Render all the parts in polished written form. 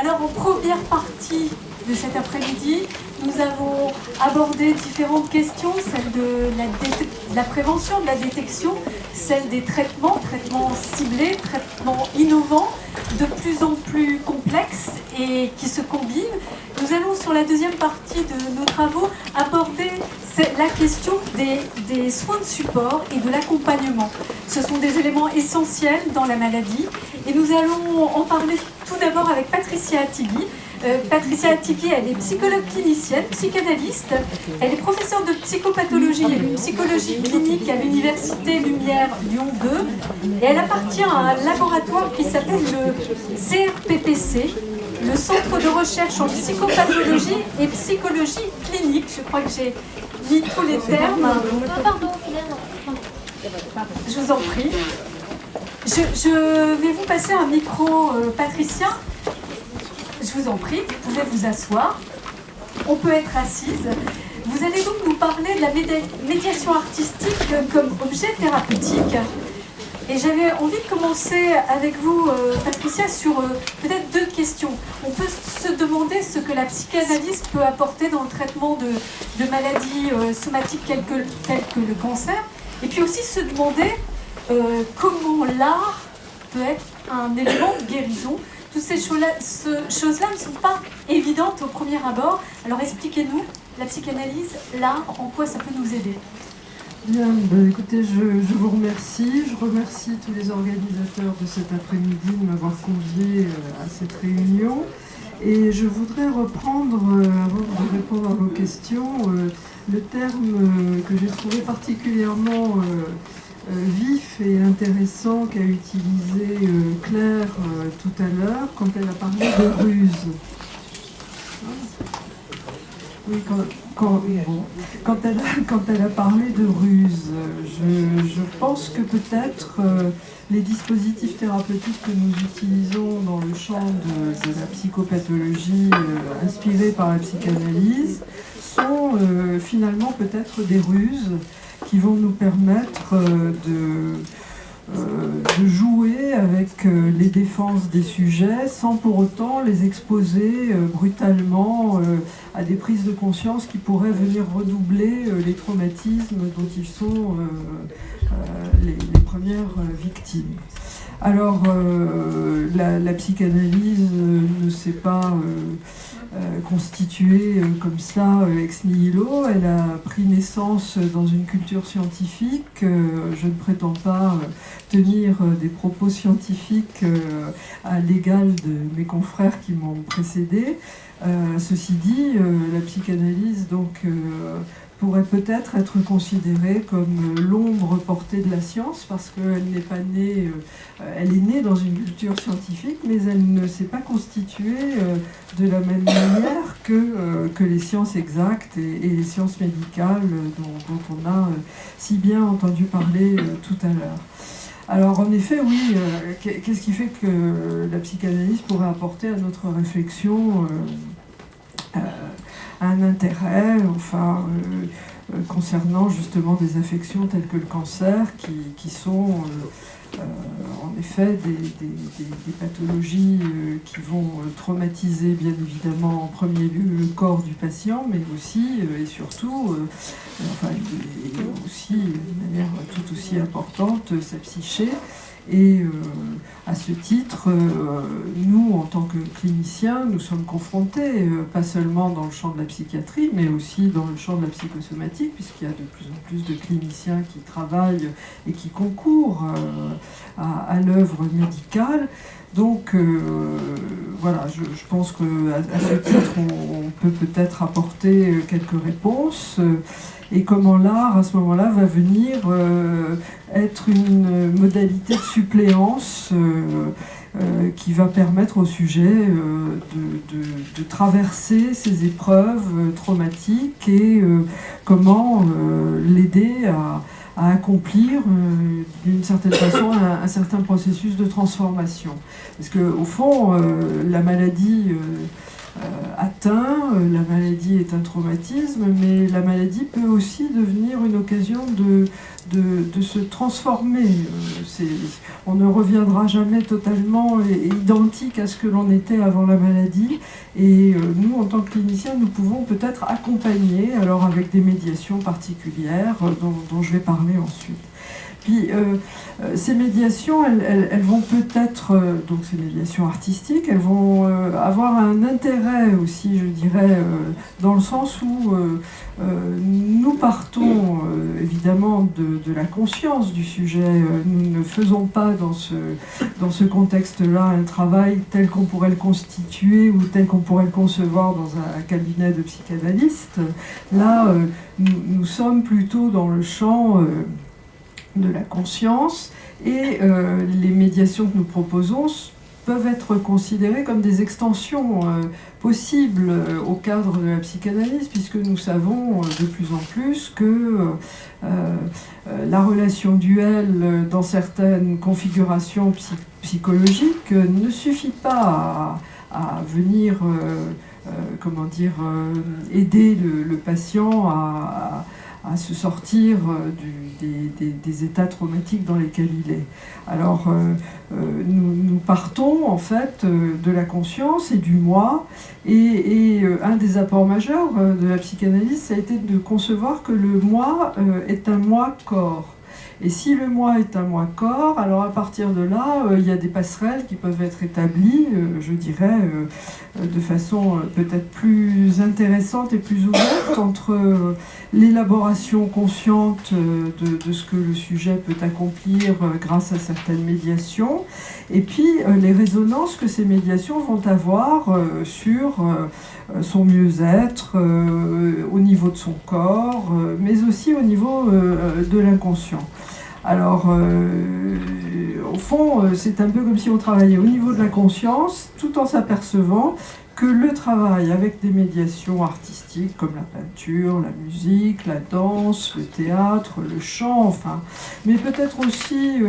Alors, en première partie de cet après-midi, nous avons abordé différentes questions, celle de la prévention, de la détection, celle des traitements ciblés, traitements innovants, de plus en plus complexes et qui se combinent. Nous allons, sur la deuxième partie de nos travaux, aborder la question des soins de support et de l'accompagnement. Ce sont des éléments essentiels dans la maladie et nous allons en parler tout d'abord avec Patricia Attigui. Patricia Attigui, elle est psychologue clinicienne, psychanalyste, elle est professeure de psychopathologie et de psychologie clinique à l'Université Lumière Lyon 2 et elle appartient à un laboratoire qui s'appelle le CRPPC, le Centre de recherche en psychopathologie et psychologie clinique. Je crois que j'ai mis tous les termes. Je vous en prie. Je vais vous passer un micro, Patricia. Je vous en prie, vous pouvez vous asseoir. On peut être assise. Vous allez donc nous parler de la médiation artistique comme objet thérapeutique. Et j'avais envie de commencer avec vous, Patricia, sur peut-être deux questions. On peut se demander ce que la psychanalyse peut apporter dans le traitement de maladies somatiques telles que le cancer. Et puis aussi se demander comment l'art peut être un élément de guérison. Toutes ces choses-là ne sont pas évidentes au premier abord. Alors expliquez-nous, la psychanalyse, l'art, en quoi ça peut nous aider? Bien, écoutez, je vous remercie. Je remercie tous les organisateurs de cet après-midi de m'avoir convié à cette réunion. Et je voudrais reprendre, avant de répondre à vos questions, le terme que j'ai trouvé particulièrement vif et intéressant qu'a utilisé Claire tout à l'heure quand elle a parlé de ruse. Oui, quand elle a parlé de ruse, je pense que peut-être les dispositifs thérapeutiques que nous utilisons dans le champ de la psychopathologie inspirés par la psychanalyse sont finalement peut-être des ruses qui vont nous permettre de jouer avec les défenses des sujets sans pour autant les exposer brutalement à des prises de conscience qui pourraient venir redoubler les traumatismes dont ils sont les premières victimes. Alors, la psychanalyse ne s'est pas constituée comme ça ex nihilo. Elle a pris naissance dans une culture scientifique. Je ne prétends pas tenir des propos scientifiques à l'égal de mes confrères qui m'ont précédé. Ceci dit, la psychanalyse donc pourrait peut-être être considérée comme l'ombre portée de la science parce qu'elle n'est pas née, elle est née dans une culture scientifique, mais elle ne s'est pas constituée de la même manière que les sciences exactes et les sciences médicales dont on a si bien entendu parler tout à l'heure. Alors en effet, oui, qu'est-ce qui fait que la psychanalyse pourrait apporter à notre réflexion un intérêt, enfin, concernant justement des affections telles que le cancer, qui sont en effet des pathologies qui vont traumatiser bien évidemment en premier lieu le corps du patient, mais aussi et surtout, enfin, et aussi de manière tout aussi importante, sa psyché. Et à ce titre, nous, en tant que cliniciens, nous sommes confrontés, pas seulement dans le champ de la psychiatrie, mais aussi dans le champ de la psychosomatique, puisqu'il y a de plus en plus de cliniciens qui travaillent et qui concourent à l'œuvre médicale. Donc voilà, je pense qu'à ce titre, on peut peut-être apporter quelques réponses. Et comment l'art, à ce moment-là, va venir être une modalité de suppléance qui va permettre au sujet de traverser ces épreuves traumatiques et comment l'aider à accomplir d'une certaine façon un certain processus de transformation. Parce qu'au fond, la maladie atteint, la maladie est un traumatisme, mais la maladie peut aussi devenir une occasion de se transformer. On ne reviendra jamais totalement identique à ce que l'on était avant la maladie, et nous, en tant que cliniciens, nous pouvons peut-être accompagner, alors avec des médiations particulières dont je vais parler ensuite. Puis ces médiations, elles vont peut-être, donc ces médiations artistiques, elles vont avoir un intérêt aussi, je dirais, dans le sens où nous partons évidemment de la conscience du sujet. Nous ne faisons pas dans ce contexte-là un travail tel qu'on pourrait le constituer ou tel qu'on pourrait le concevoir dans un cabinet de psychanalystes. Là, nous sommes plutôt dans le champ de la conscience, et les médiations que nous proposons peuvent être considérées comme des extensions possibles au cadre de la psychanalyse, puisque nous savons de plus en plus que la relation duel dans certaines configurations psychologiques ne suffit pas à venir aider le patient à se sortir des états traumatiques dans lesquels il est. Alors, nous partons en fait de la conscience et du moi, et un des apports majeurs de la psychanalyse, ça a été de concevoir que le moi est un moi-corps. Et si le moi est un moi-corps, alors à partir de là, il y a des passerelles qui peuvent être établies, je dirais, de façon peut-être plus intéressante et plus ouverte entre l'élaboration consciente de ce que le sujet peut accomplir grâce à certaines médiations, et puis les résonances que ces médiations vont avoir sur son mieux-être, au niveau de son corps, mais aussi au niveau de l'inconscient. Alors, au fond, c'est un peu comme si on travaillait au niveau de la conscience, tout en s'apercevant que le travail avec des médiations artistiques comme la peinture, la musique, la danse, le théâtre, le chant, enfin, mais peut-être aussi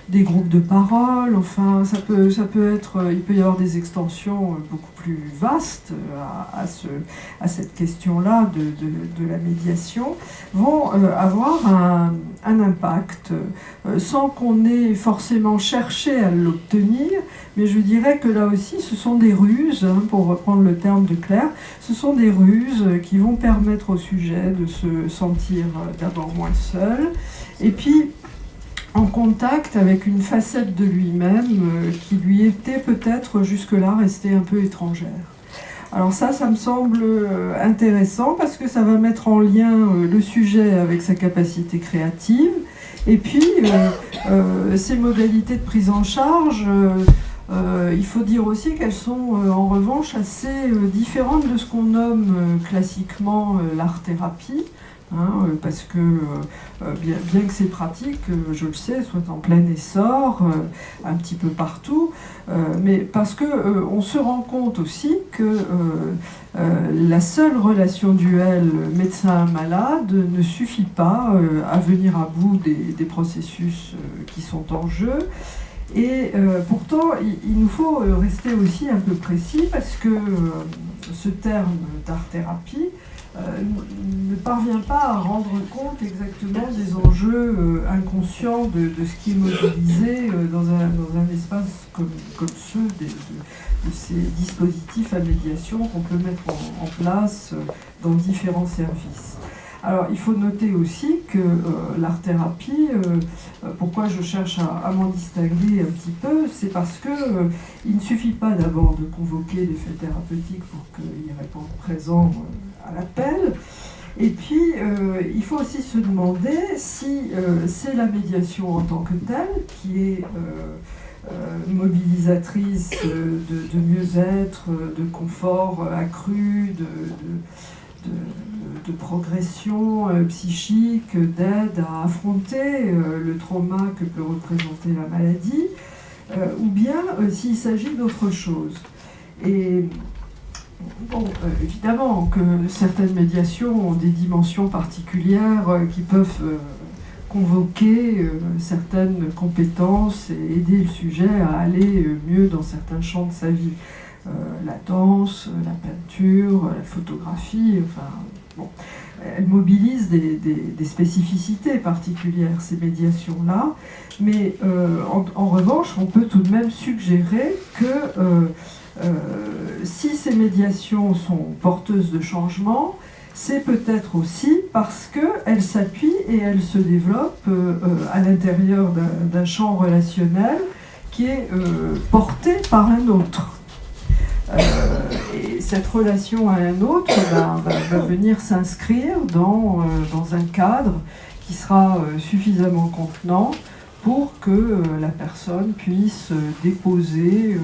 des groupes de parole, enfin, ça peut être, il peut y avoir des extensions beaucoup plus vastes à cette question-là de la médiation, vont avoir un impact sans qu'on ait forcément cherché à l'obtenir, mais je dirais que là aussi ce sont des ruses, pour reprendre le terme de Claire, ce sont des ruses qui vont permettre au sujet de se sentir d'abord moins seul, et puis en contact avec une facette de lui-même qui lui était peut-être jusque-là restée un peu étrangère. Alors ça me semble intéressant parce que ça va mettre en lien le sujet avec sa capacité créative, et puis ces modalités de prise en charge, il faut dire aussi qu'elles sont en revanche assez différentes de ce qu'on nomme classiquement l'art-thérapie. Parce que bien que ces pratiques, je le sais, soient en plein essor, un petit peu partout, mais parce que on se rend compte aussi que la seule relation duel médecin-malade ne suffit pas à venir à bout des processus qui sont en jeu. Et pourtant, il nous faut rester aussi un peu précis, parce que ce terme d'art-thérapie ne parvient pas à rendre compte exactement des enjeux inconscients de ce qui est mobilisé dans un espace comme ceux de ces dispositifs à médiation qu'on peut mettre en place dans différents services. Alors, il faut noter aussi que l'art-thérapie, pourquoi je cherche à m'en distinguer un petit peu, c'est parce que il ne suffit pas d'abord de convoquer des faits thérapeutiques pour qu'ils répondent présents à l'appel. Et puis, il faut aussi se demander si c'est la médiation en tant que telle qui est mobilisatrice de mieux-être, de confort accru, de progression psychique, d'aide à affronter le trauma que peut représenter la maladie, ou bien s'il s'agit d'autre chose. Et bon, évidemment que certaines médiations ont des dimensions particulières qui peuvent convoquer certaines compétences et aider le sujet à aller mieux dans certains champs de sa vie. la danse, la peinture, la photographie, enfin, bon. Elles mobilisent des spécificités particulières, ces médiations-là, mais en revanche, on peut tout de même suggérer que si ces médiations sont porteuses de changement, c'est peut-être aussi parce qu'elles s'appuient et elles se développent à l'intérieur d'un champ relationnel qui est porté par un autre. Et cette relation à un autre va venir s'inscrire dans un cadre qui sera suffisamment contenant pour que la personne puisse déposer,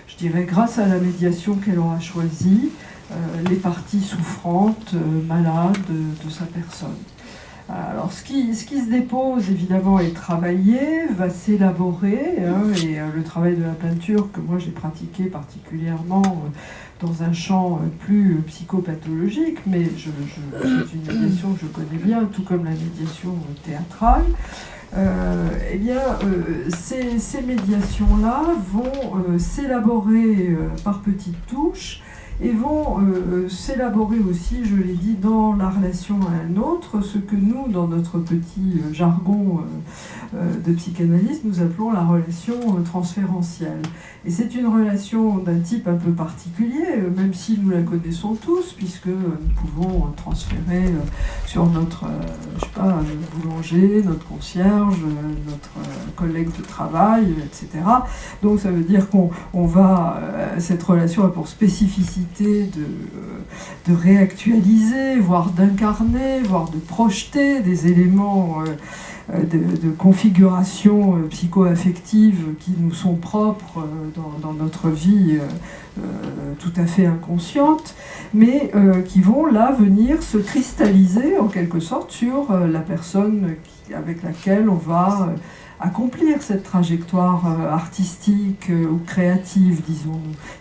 je dirais grâce à la médiation qu'elle aura choisie, les parties souffrantes, malades de sa personne. Alors ce qui se dépose évidemment est travaillé, va s'élaborer, et le travail de la peinture que moi j'ai pratiqué particulièrement dans un champ plus psychopathologique, mais c'est une médiation que je connais bien, tout comme la médiation théâtrale. Eh bien, ces médiations-là vont s'élaborer par petites touches et vont s'élaborer aussi, je l'ai dit, dans la relation à un autre, ce que nous, dans notre petit jargon de psychanalyste, nous appelons la relation transférentielle. Et c'est une relation d'un type un peu particulier, même si nous la connaissons tous, puisque nous pouvons transférer sur notre, je sais pas, boulanger, notre concierge, notre collègue de travail, etc. Donc ça veut dire qu'on va, cette relation a pour spécificité de réactualiser, voire d'incarner, voire de projeter des éléments de configuration psycho-affective qui nous sont propres dans notre vie tout à fait inconsciente, mais qui vont là venir se cristalliser en quelque sorte sur la personne avec laquelle on va accomplir cette trajectoire artistique ou créative,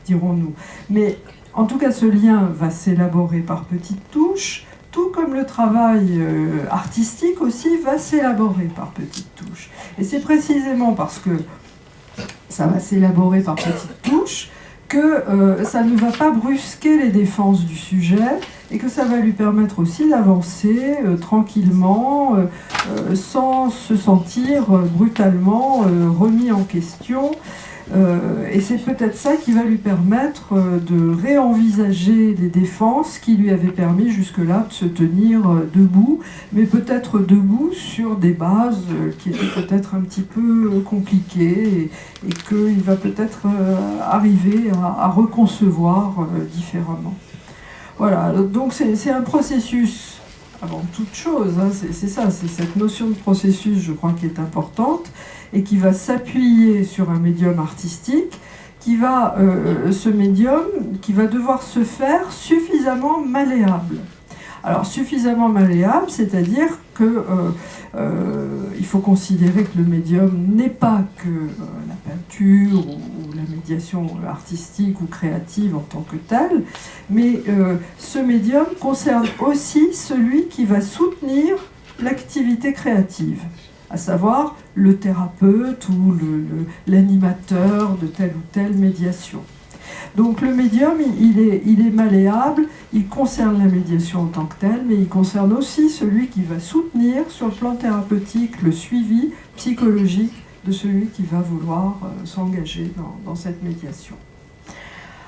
dirons-nous. Mais en tout cas, ce lien va s'élaborer par petites touches, tout comme le travail artistique aussi va s'élaborer par petites touches. Et c'est précisément parce que ça va s'élaborer par petites touches que ça ne va pas brusquer les défenses du sujet et que ça va lui permettre aussi d'avancer tranquillement, sans se sentir brutalement remis en question. Et c'est peut-être ça qui va lui permettre de réenvisager les défenses qui lui avaient permis jusque-là de se tenir debout, mais peut-être debout sur des bases qui étaient peut-être un petit peu compliquées et qu'il va peut-être arriver à reconcevoir différemment. Voilà, donc c'est un processus avant toute chose, c'est ça, c'est cette notion de processus, je crois, qui est importante et qui va s'appuyer sur un médium artistique, ce médium qui va devoir se faire suffisamment malléable. Alors suffisamment malléable, c'est-à-dire que il faut considérer que le médium n'est pas que la peinture ou la médiation artistique ou créative en tant que telle, mais ce médium concerne aussi celui qui va soutenir l'activité créative, à savoir le thérapeute ou l'animateur de telle ou telle médiation. Donc le médium, il est malléable, il concerne la médiation en tant que telle, mais il concerne aussi celui qui va soutenir sur le plan thérapeutique le suivi psychologique de celui qui va vouloir s'engager dans cette médiation.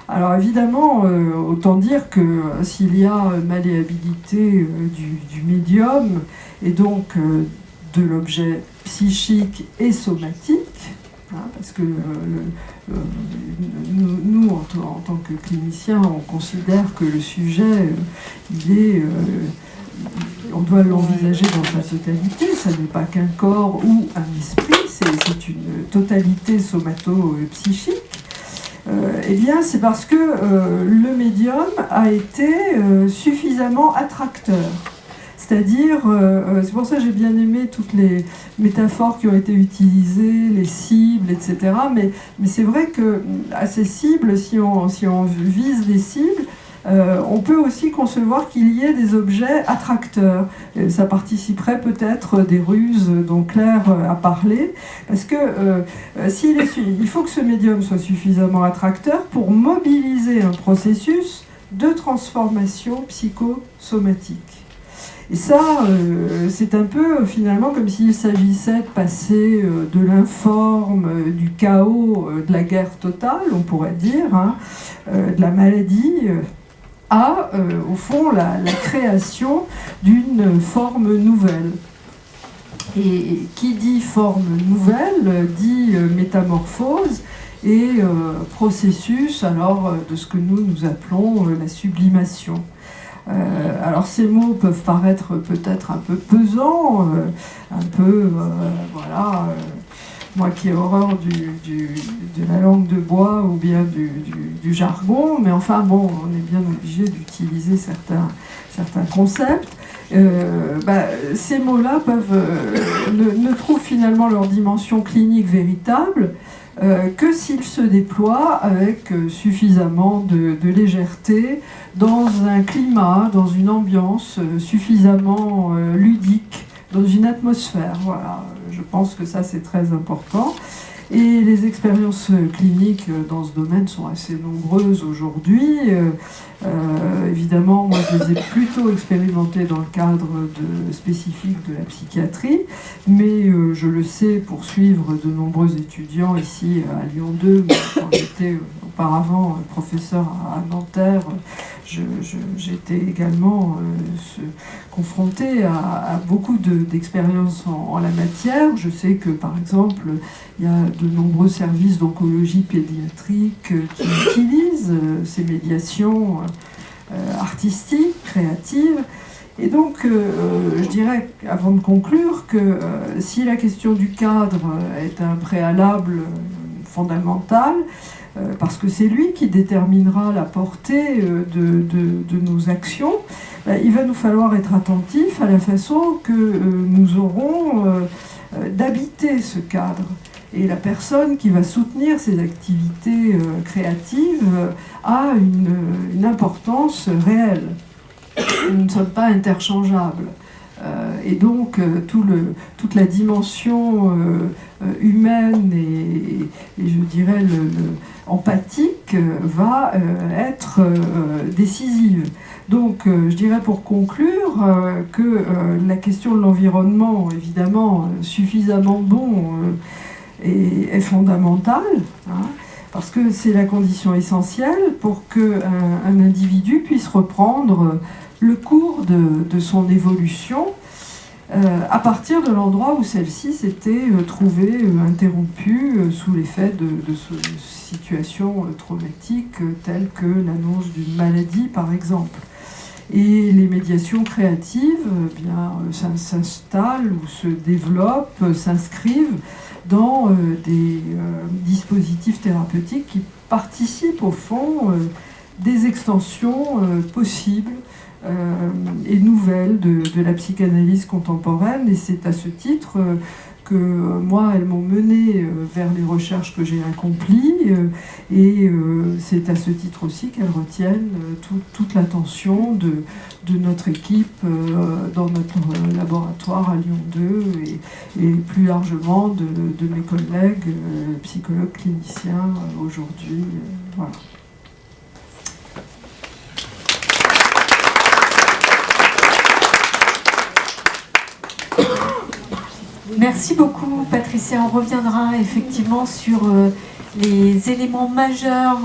Alors évidemment, autant dire que s'il y a malléabilité du médium et donc de l'objet psychique et somatique, parce que nous, en tant que cliniciens, on considère que le sujet, on doit l'envisager dans sa totalité. Ça n'est pas qu'un corps ou un esprit, c'est une totalité somato-psychique. Eh bien, c'est parce que le médium a été suffisamment attracteur. C'est-à-dire, c'est pour ça que j'ai bien aimé toutes les métaphores qui ont été utilisées, les cibles, etc. Mais c'est vrai qu'à ces cibles, si on vise des cibles, on peut aussi concevoir qu'il y ait des objets attracteurs. Et ça participerait peut-être des ruses dont Claire a parlé, parce que il faut que ce médium soit suffisamment attracteur pour mobiliser un processus de transformation psychosomatique. Et ça, c'est un peu finalement comme s'il s'agissait de passer de l'informe, du chaos, de la guerre totale, on pourrait dire, hein, de la maladie, à, au fond, la création d'une forme nouvelle. Et qui dit forme nouvelle, dit métamorphose et processus alors, de ce que nous appelons la sublimation. Alors ces mots peuvent paraître peut-être un peu pesants, un peu, voilà, moi qui ai horreur de la langue de bois ou bien du jargon, mais enfin bon, on est bien obligé d'utiliser certains concepts. Ces mots-là ne trouvent finalement leur dimension clinique véritable que s'ils se déploient avec suffisamment de légèreté, dans un climat, dans une ambiance suffisamment ludique, dans une atmosphère. Voilà, je pense que ça c'est très important. Et les expériences cliniques dans ce domaine sont assez nombreuses aujourd'hui. Évidemment, moi je les ai plutôt expérimentées dans le cadre spécifique de la psychiatrie, mais je le sais pour suivre de nombreux étudiants ici à Lyon 2, quand j'étais auparavant professeur à Nanterre, j'étais également confrontée à beaucoup d'expériences en la matière. Je sais que par exemple, il y a de nombreux services d'oncologie pédiatrique qui utilisent ces médiations artistiques, créatives. Et donc, je dirais, avant de conclure, que si la question du cadre est un préalable fondamental, parce que c'est lui qui déterminera la portée de nos actions, il va nous falloir être attentifs à la façon que nous aurons d'habiter ce cadre. Et la personne qui va soutenir ces activités créatives a une importance réelle. Nous ne sommes pas interchangeables. Et donc, toute la dimension humaine et je dirais empathique va être décisive. Donc, je dirais pour conclure que la question de l'environnement, évidemment, suffisamment bon, est fondamentale, hein, parce que c'est la condition essentielle pour qu'un individu puisse reprendre le cours de son évolution à partir de l'endroit où celle-ci s'était trouvée interrompue sous l'effet de situations traumatiques telles que l'annonce d'une maladie, par exemple. Et les médiations créatives s'installent ou se développent, s'inscrivent dans des dispositifs thérapeutiques qui participent au fond des extensions possibles et nouvelles de la psychanalyse contemporaine. Et c'est à ce titre que moi, elles m'ont mené vers les recherches que j'ai accomplies, et c'est à ce titre aussi qu'elles retiennent toute l'attention de notre équipe dans notre laboratoire à Lyon 2 et plus largement de mes collègues psychologues cliniciens aujourd'hui. Voilà. Merci beaucoup, Patricia. On reviendra effectivement sur les éléments majeurs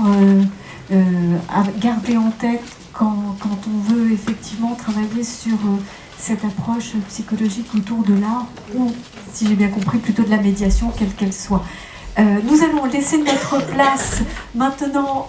à garder en tête quand on veut effectivement travailler sur cette approche psychologique autour de l'art, ou, si j'ai bien compris, plutôt de la médiation, quelle qu'elle soit. Nous allons laisser notre place maintenant